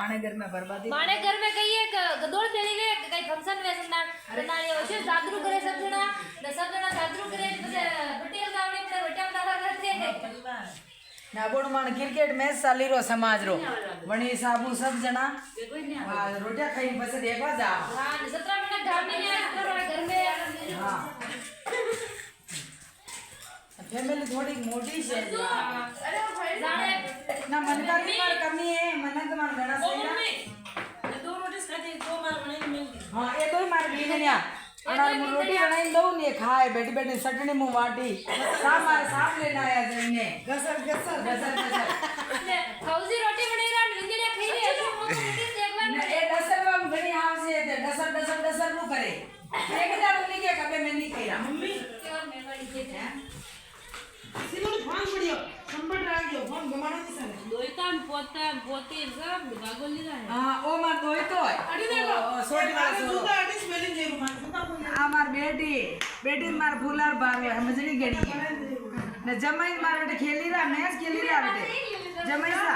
माने घर में बर्बादी कहिए गदोड़ पेली वे कई फंक्शन वे संदान संदान ये होशे जादरू करे सब जना जादरू करे પછી પટેલ ગાવણી પર વટા દાવા કરते ना बोड़ मान क्रिकेट मैच चाली रो समाज रो वणी साबू सब जना रोटिया खाई बस देखवा जा हां 17 मिनट घर में घर में हां फैमिली थोड़ी मोटी है अरे भाई जाने ना मन का मार कमी है मन तो मान घणा सही है दो रोटी खाती दो मार बनाई मिल हां ये दो मार भी नहीं अनार मु रोटी बनाई दो ने खाए बैठी बैठी चटनी मु वाटी साफ लेना आया जने गसर फौजी रोटी बनेगा विंजड़िया खाई रे रोटी देखला ए दसर में घणी आवसे दसर नु करे एक दार उनी के कबे में नहीं कइरा मम्मी केवर मेवाड़ी के है सिलोन फोन पड़ियो नंबर डाल दियो फोन गमानो नहीं सने दोइतान पोते सब गागोली रहा है हां ओ मार दोई तो अड़ी देखो सोटी वाला सो दूधा अड़ी स्पेलिंग जे रुमान आ मार बेटी मार फूलार बार समझनी गड़ी न जमाई मार बेटे खेली रहा मैच खेली रहा बेटे जमाई सा